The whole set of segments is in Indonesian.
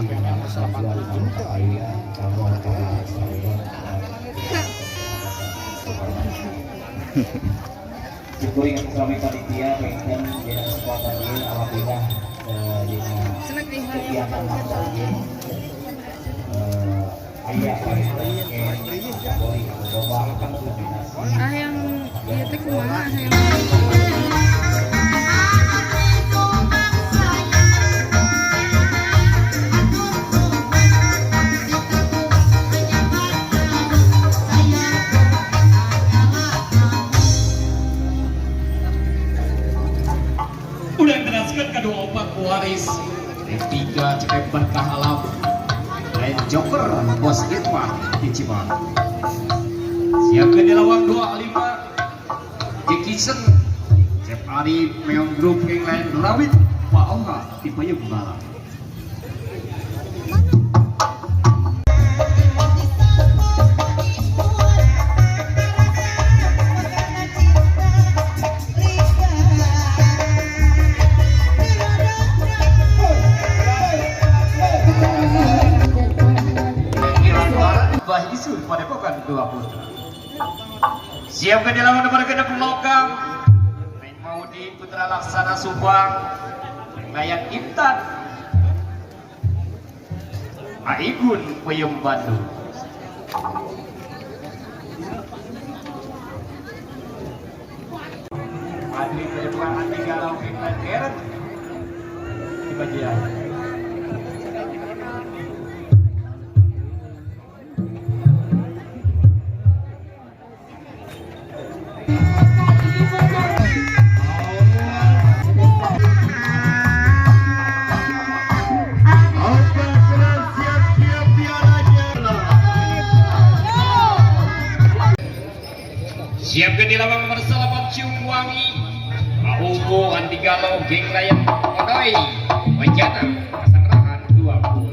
dengan kesatuan dan kekayaan kamu antara saya syukur yang kami panitia pengen dengan kesempatan ini alhamdulillah dengan kegiatan makan ini ayah pengen boleh coba akan kombinasi yang iya teh kumaha yang kedua opat waris tiga cekai berkah alam dan joker bos Irfan di Cibang siapkan di lawang 25 Jekisen Cep Ari Meong Group yang lain Rawit Pak Onga di Payung Barat. Isu pada pokan dua putra. Siapkan di lawan nomor genep logam. Maudi Putra Laksana Subang. Layak Intan. Aigun Peyem Bandung. Adli Perebuan tiga lawan Intan Keren. Di bagian. Siapkan di lawang nomor 8 Cium Wangi Mauko Andi Galau Geng Rakyat Odoi Wajana Pasangerahan 20.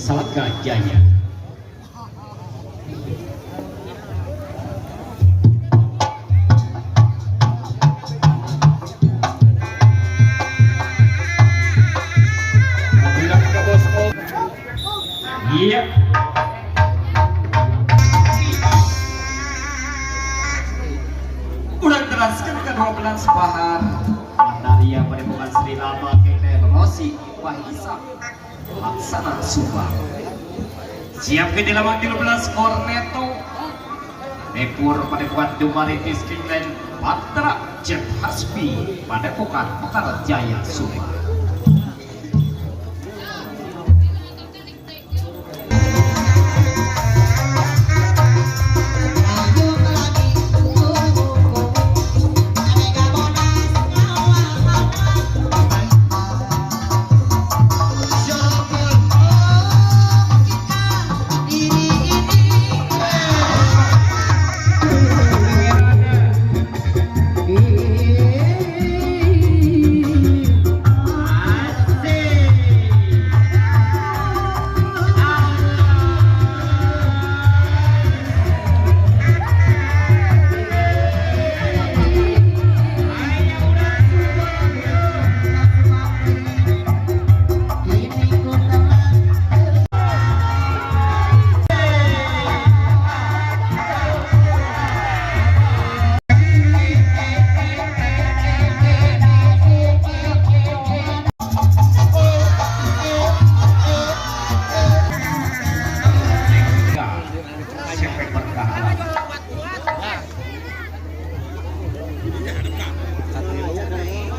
Salaka Jaya. Iya. Udah teraskan ke-12 Bahar Mandaria Padepokan Sri Lama Kene Rosi Wahisa Laksana Subang. Siapkan di lawan 13 Cornetto Nepur Padepokan Dumaritis Kingland Patra Cep Hasbi Padepokan Mekar Jaya Subang.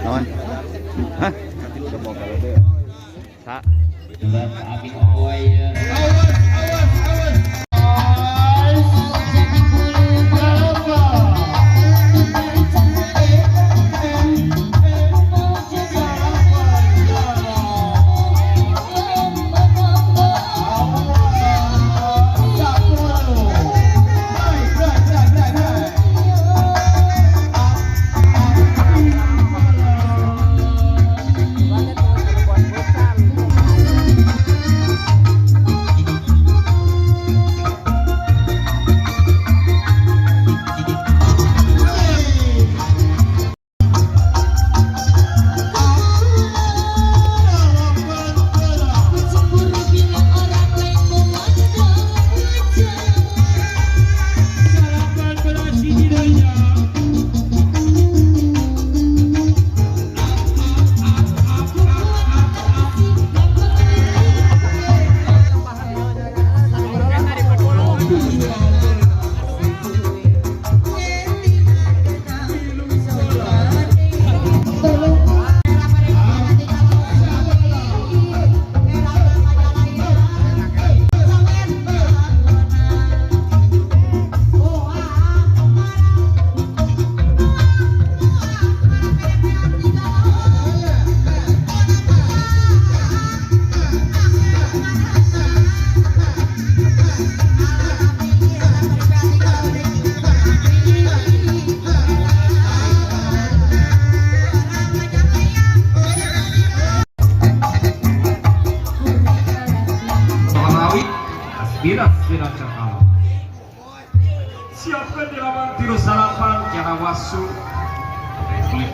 Non. Hah? Udah mau kalau deh. Sa.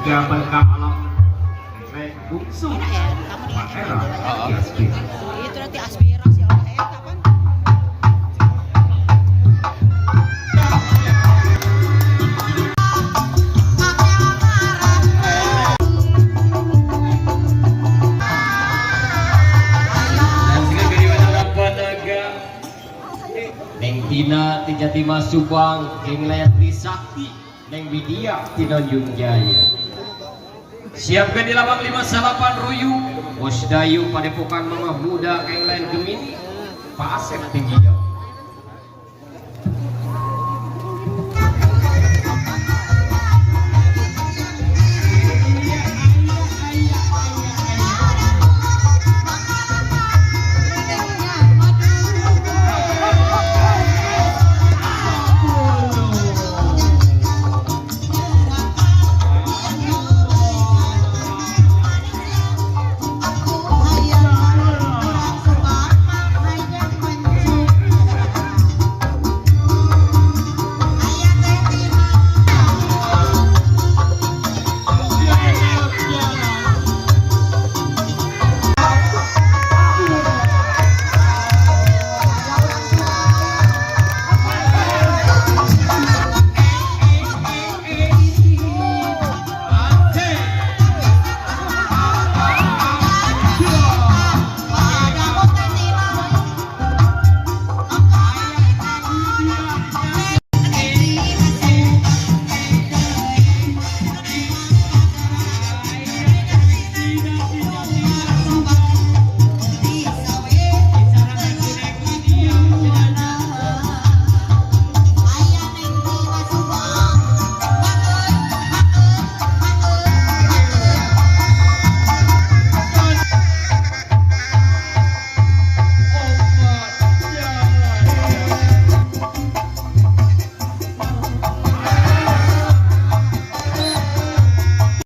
tiga berkah alam Lek bungsu Pak Era Aspira. Itu nanti aspirasi Allah kapan? Neng Tina ti Jatima Subang, Neng Layat Trisakti, Neng Widya ti Tanjung Jaya. Siapkan di lambang 58 Ruyu, Bos Dayu Padepokan Mama Muda Keng Lain Gemini, Pak Asep Tinggi Jauh.